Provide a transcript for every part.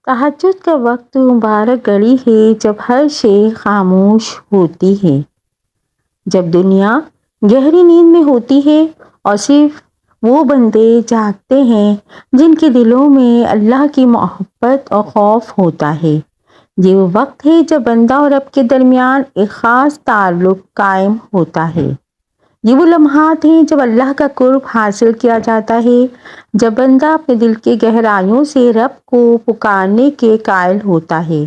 تہجد کا وقت مبارک گھڑی ہے جب ہر شے خاموش ہوتی ہے، جب دنیا گہری نیند میں ہوتی ہے اور صرف وہ بندے جاگتے ہیں جن کے دلوں میں اللہ کی محبت اور خوف ہوتا ہے۔ یہ وہ وقت ہے جب بندہ اور رب کے درمیان ایک خاص تعلق قائم ہوتا ہے۔ یہ وہ لمحات ہیں جب اللہ کا قرب حاصل کیا جاتا ہے، جب بندہ اپنے دل کی گہرائیوں سے رب کو پکارنے کے قائل ہوتا ہے۔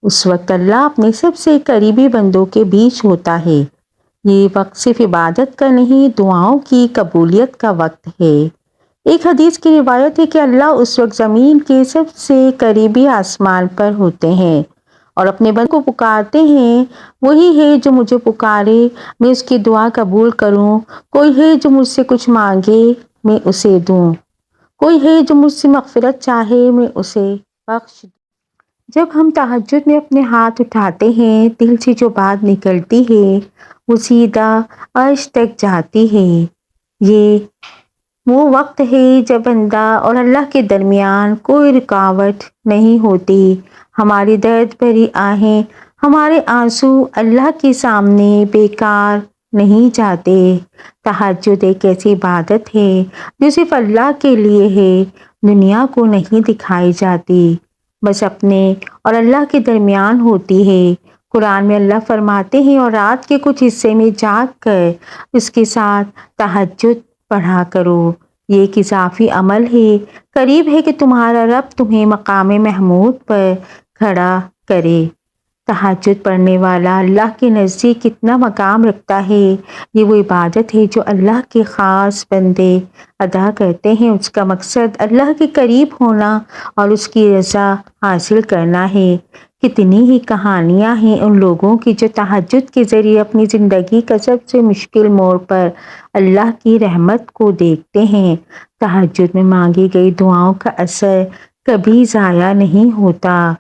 اس وقت اللہ اپنے سب سے قریبی بندوں کے بیچ ہوتا ہے۔ یہ وقت صرف عبادت کا نہیں، دعاؤں کی قبولیت کا وقت ہے۔ ایک حدیث کی روایت ہے کہ اللہ اس وقت زمین کے سب سے قریبی آسمان پر ہوتے ہیں اور اپنے بندوں کو پکارتے ہیں، وہی ہے جو مجھے پکارے میں اس کی دعا قبول کروں، کوئی ہے جو مجھ سے کچھ مانگے میں اسے دوں، کوئی ہے جو مجھ سے مغفرت چاہے میں اسے بخش دوں۔ جب ہم تہجد میں اپنے ہاتھ اٹھاتے ہیں، دل سے جو بات نکلتی ہے وہ سیدھا عرش تک جاتی ہے۔ یہ وہ وقت ہے جب بندہ اور اللہ کے درمیان کوئی رکاوٹ نہیں ہوتی۔ ہماری درد بھری آہیں، ہمارے آنسو اللہ کے سامنے بیکار نہیں جاتے۔ تہجد ایک ایسی عبادت ہے جو صرف اللہ کے لیے ہے، دنیا کو نہیں دکھائی جاتی، بس اپنے اور اللہ کے درمیان ہوتی ہے۔ قرآن میں اللہ فرماتے ہیں، اور رات کے کچھ حصے میں جاگ کر اس کے ساتھ تہجد پڑھا کرو۔ یہ ایک اضافی عمل ہے، قریب ہے کہ تمہارا رب تمہیں مقام محمود پر کھڑا کرے۔ تہجد پڑھنے والا اللہ کے نزدیک کتنا مقام رکھتا ہے؟ یہ وہ عبادت ہے جو اللہ کے خاص بندے ادا کرتے ہیں۔ اس کا مقصد اللہ کے قریب ہونا اور اس کی رضا حاصل کرنا ہے۔ کتنی ہی کہانیاں ہیں ان لوگوں کی جو تہجد کے ذریعے اپنی زندگی کا سب سے مشکل موڑ پر اللہ کی رحمت کو دیکھتے ہیں۔ تہجد میں مانگی گئی دعاؤں کا اثر کبھی ضائع نہیں ہوتا۔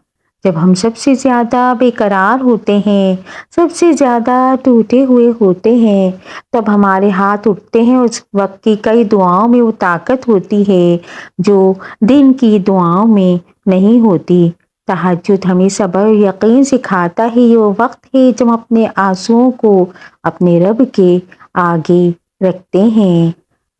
جب ہم سب سے زیادہ بے قرار ہوتے ہیں، سب سے زیادہ ٹوٹے ہوئے ہوتے ہیں، تب ہمارے ہاتھ اٹھتے ہیں۔ اس وقت کی کئی دعاؤں میں وہ طاقت ہوتی ہے جو دن کی دعاؤں میں نہیں ہوتی۔ تہجد ہمیں صبر اور یقین سکھاتا ہے۔ یہ وہ وقت ہے جب ہم اپنے آنسوؤں کو اپنے رب کے آگے رکھتے ہیں۔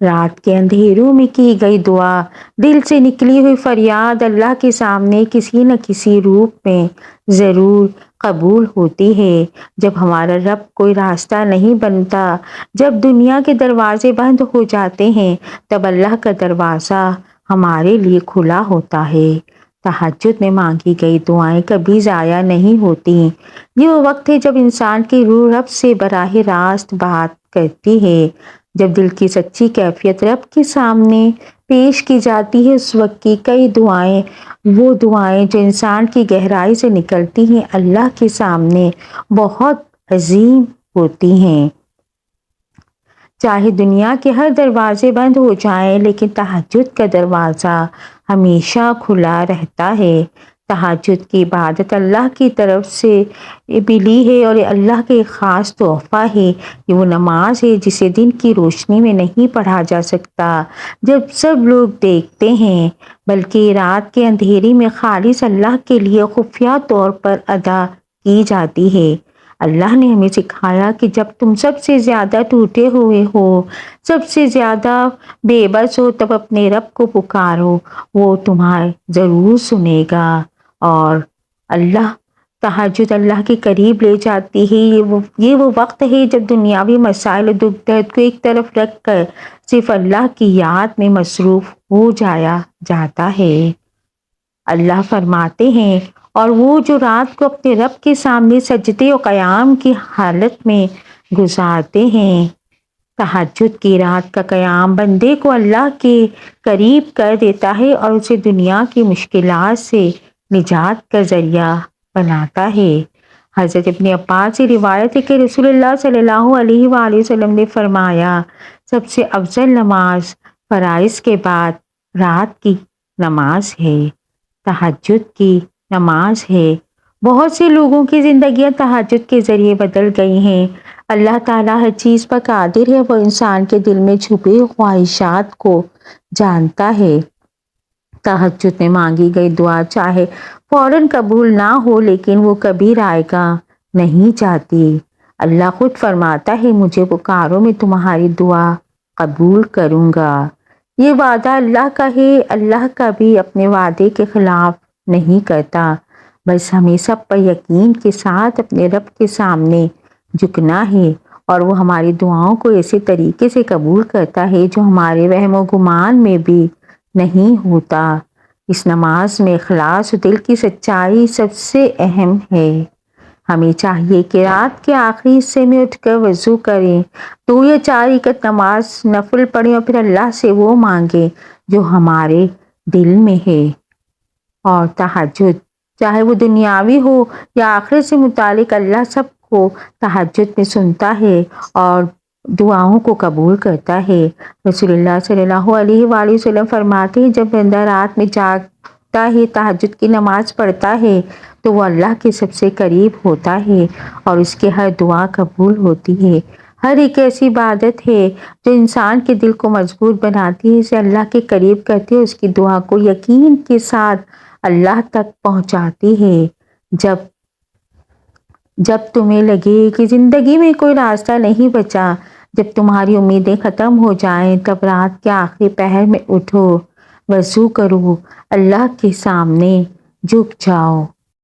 رات کے اندھیروں میں کی گئی دعا، دل سے نکلی ہوئی فریاد اللہ کے سامنے کسی نہ کسی روپ میں ضرور قبول ہوتی ہے۔ جب ہمارا رب کوئی راستہ نہیں بنتا، جب دنیا کے دروازے بند ہو جاتے ہیں، تب اللہ کا دروازہ ہمارے لیے کھلا ہوتا ہے۔ تہجد میں مانگی گئی دعائیں کبھی ضائع نہیں ہوتی۔ یہ وہ وقت ہے جب انسان کی روح رب سے براہ راست بات کرتی ہے۔ جب دل کی سچی کیفیت رب کے سامنے پیش کی جاتی ہے، اس وقت کی کئی دعائیں، وہ دعائیں جو انسان کی گہرائی سے نکلتی ہیں، اللہ کے سامنے بہت عظیم ہوتی ہیں۔ چاہے دنیا کے ہر دروازے بند ہو جائیں، لیکن تہجد کا دروازہ ہمیشہ کھلا رہتا ہے۔ تہجد کی عبادت اللہ کی طرف سے ملی ہے اور یہ اللہ کا ایک خاص تحفہ ہے۔ یہ وہ نماز ہے جسے دن کی روشنی میں نہیں پڑھا جا سکتا جب سب لوگ دیکھتے ہیں، بلکہ رات کے اندھیرے میں خالص اللہ کے لیے خفیہ طور پر ادا کی جاتی ہے۔ اللہ نے ہمیں سکھایا کہ جب تم سب سے زیادہ ٹوٹے ہوئے ہو، سب سے زیادہ بے بس ہو، تب اپنے رب کو پکارو، وہ تمہیں ضرور سنے گا۔ اور تہجد اللہ کے قریب لے جاتی ہے۔ یہ وہ وقت ہے جب دنیاوی مسائل و دکھ درد کو ایک طرف رکھ کر صرف اللہ کی یاد میں مصروف ہو جایا جاتا ہے۔ اللہ فرماتے ہیں، اور وہ جو رات کو اپنے رب کے سامنے سجدے و قیام کی حالت میں گزارتے ہیں۔ تہجد کی رات کا قیام بندے کو اللہ کے قریب کر دیتا ہے اور اسے دنیا کی مشکلات سے نجات کا ذریعہ بناتا ہے۔ حضرت ابن عباس سے روایت ہے کہ رسول اللہ صلی اللہ علیہ وآلہ وسلم نے فرمایا، سب سے افضل نماز فرائض کے بعد رات کی نماز ہے، تہجد کی نماز ہے۔ بہت سے لوگوں کی زندگیاں تہجد کے ذریعے بدل گئی ہیں۔ اللہ تعالیٰ ہر چیز پر قادر ہے، وہ انسان کے دل میں چھپے خواہشات کو جانتا ہے۔ تہجد میں مانگی گئی دعا چاہے فوراً قبول نہ ہو لیکن وہ کبھی رائگاں نہیں جاتی۔ اللہ خود فرماتا ہے مجھے پکارو میں تمہاری دعا قبول کروں گا۔ یہ وعدہ اللہ کا ہے۔ اللہ کبھی اپنے وعدے کے خلاف نہیں کرتا، بس ہمیں سب پر یقین کے ساتھ اپنے رب کے سامنے جھکنا ہے اور وہ ہماری دعاؤں کو ایسے طریقے سے قبول کرتا ہے جو ہمارے وہم و گمان میں بھی نہیں ہوتا۔ اس نماز میں اخلاص و دل کی سچائی سب سے اہم ہے۔ ہمیں چاہیے کہ رات کے آخری حصے میں اٹھ کر وضو کریں، 2 یا 4 رکعت نماز نفل پڑھیں اور پھر اللہ سے وہ مانگیں جو ہمارے دل میں ہے۔ اور تہجد چاہے وہ دنیاوی ہو یا آخرت سے متعلق، اللہ سب کو تہجد میں سنتا ہے اور دعاؤں کو قبول کرتا ہے۔ رسول اللہ صلی اللہ علیہ وآلہ وسلم فرماتے ہیں جب بندہ رات میں جاگتا ہے، تہجد کی نماز پڑھتا ہے تو وہ اللہ کے سب سے قریب ہوتا ہے اور اس کی ہر دعا قبول ہوتی ہے۔ ہر ایک ایسی عبادت ہے جو انسان کے دل کو مضبوط بناتی ہے، اسے اللہ کے قریب کرتی ہے، اس کی دعا کو یقین کے ساتھ اللہ تک پہنچاتی ہے۔ جب تمہیں لگے کہ زندگی میں کوئی راستہ نہیں بچا، جب تمہاری امیدیں ختم ہو جائیں، تب رات کے آخری پہر میں اٹھو، وضو کرو، اللہ کے سامنے جھک جاؤ۔